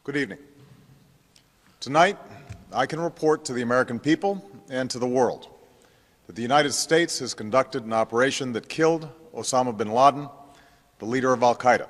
Good evening. Tonight, I can report to the American people and to the world that the United States has conducted an operation that killed Osama bin Laden, the leader of al-Qaeda.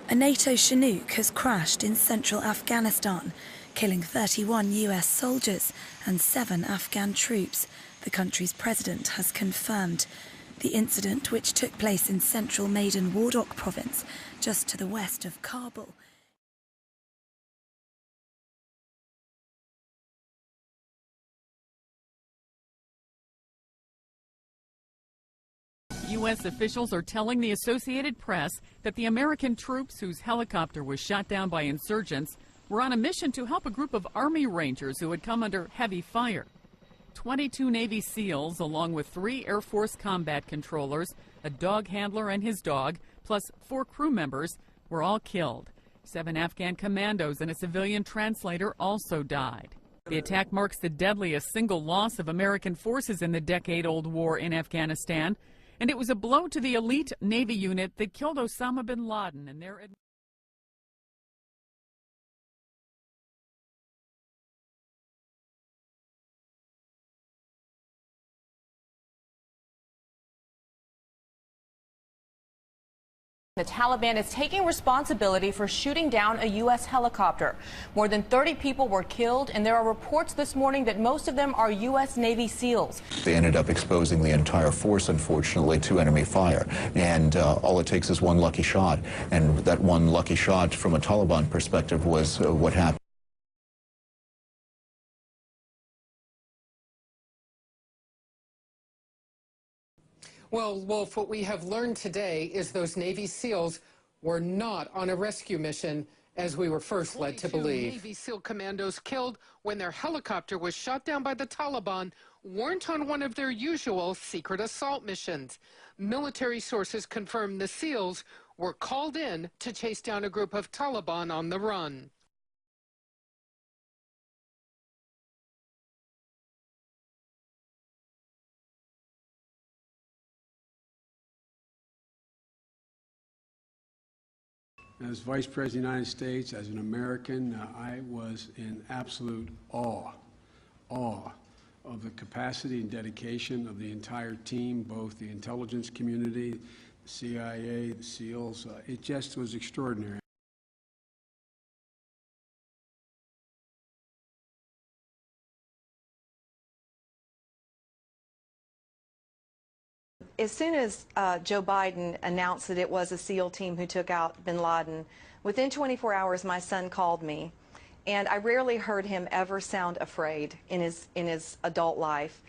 A NATO Chinook has crashed in central Afghanistan, killing 31 US soldiers and 7 Afghan troops, the country's president has confirmed. The incident, which took place in central Maidan Wardak province, just to the west of Kabul, U.S. officials are telling the Associated Press that the American troops whose helicopter was shot down by insurgents were on a mission to help a group of Army Rangers who had come under heavy fire. 22 Navy SEALs, along with 3 Air Force combat controllers, a dog handler and his dog, plus 4 crew members, were all killed. 7 Afghan commandos and a civilian translator also died. The attack marks the deadliest single loss of American forces in the decade-old war in Afghanistan, and it was a blow to the elite Navy unit that killed Osama bin Laden and their The Taliban is taking responsibility for shooting down a U.S. helicopter. More than 30 people were killed, and there are reports this morning that most of them are U.S. Navy SEALs. They ended up exposing the entire force, unfortunately, to enemy fire. And all it takes is one lucky shot. And that one lucky shot, from a Taliban perspective, was what happened. Well, Wolf, what we have learned today is those Navy SEALs were not on a rescue mission, as we were first led to believe. Navy SEAL commandos killed when their helicopter was shot down by the Taliban weren't on one of their usual secret assault missions. Military sources confirm the SEALs were called in to chase down a group of Taliban on the run. As Vice President of the United States, as an American, I was in absolute awe of the capacity and dedication of the entire team, both the intelligence community, the CIA, the SEALs. It just was extraordinary. As soon as Joe Biden announced that it was a SEAL team who took out bin Laden, within 24 hours my son called me, and I rarely heard him ever sound afraid in his adult life.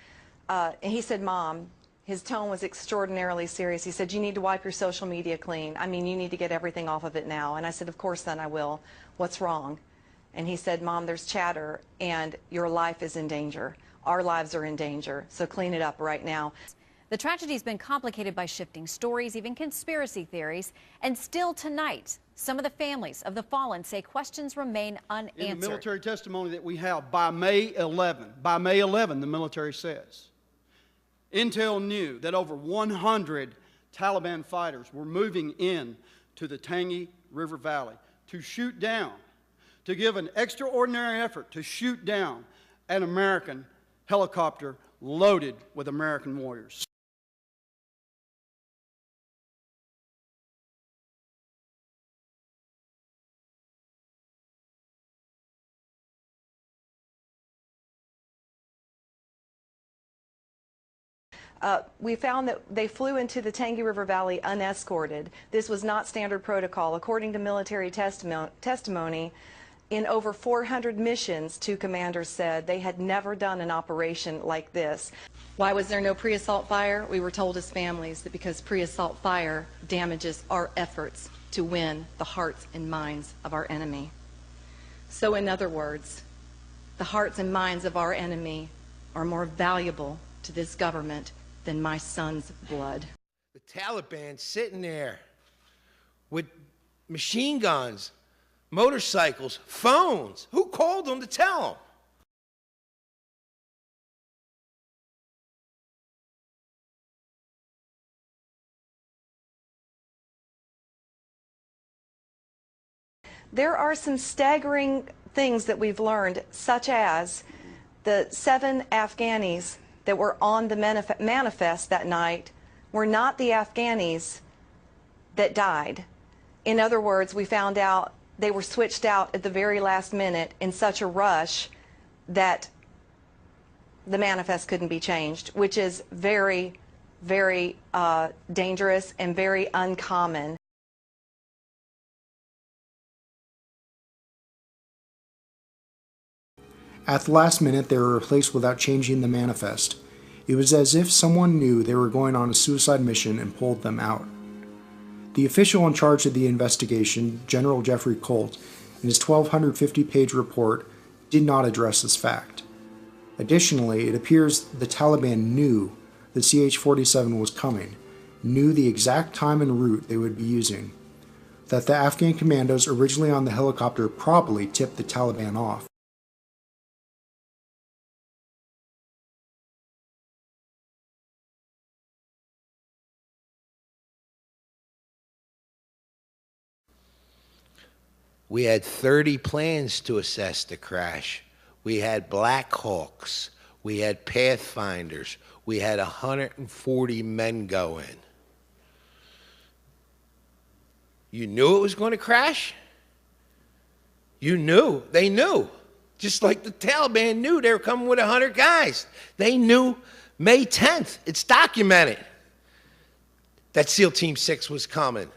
And he said, "Mom," his tone was extraordinarily serious. He said, "You need to wipe your social media clean. I mean, you need to get everything off of it now." And I said, "Of course, son, I will. What's wrong?" And he said, "Mom, there's chatter, and your life is in danger. Our lives are in danger, so clean it up right now." The tragedy's been complicated by shifting stories, even conspiracy theories, and still tonight, some of the families of the fallen say questions remain unanswered. In the military testimony that we have, by May 11, the military says, Intel knew that over 100 Taliban fighters were moving in to the Tangi River Valley to shoot down, to give an extraordinary effort to shoot down an American helicopter loaded with American warriors. We found that they flew into the Tangi River Valley unescorted. This was not standard protocol. According to military testimony, in over 400 missions, 2 commanders said they had never done an operation like this. Why was there no pre-assault fire? We were told as families that because pre-assault fire damages our efforts to win the hearts and minds of our enemy. So in other words, the hearts and minds of our enemy are more valuable to this government than my son's blood. The Taliban sitting there with machine guns motorcycles, phones. Who called them to tell them? There are some staggering things that we've learned, such as the 7 Afghanis that were on the manifest that night were not the Afghanis that died. In other words, we found out they were switched out at the very last minute in such a rush that the manifest couldn't be changed, which is very, very dangerous and very uncommon. At the last minute, they were replaced without changing the manifest. It was as if someone knew they were going on a suicide mission and pulled them out. The official in charge of the investigation, General Jeffrey Colt, in his 1,250-page report, did not address this fact. Additionally, it appears the Taliban knew the CH-47 was coming, knew the exact time and route they would be using, that the Afghan commandos originally on the helicopter probably tipped the Taliban off. We had 30 plans to assess the crash. We had Black Hawks. We had Pathfinders. We had 140 men go in. You knew it was going to crash? You knew. They knew. Just like the Taliban knew they were coming with 100 guys. They knew May 10th. It's documented that SEAL Team 6 was coming.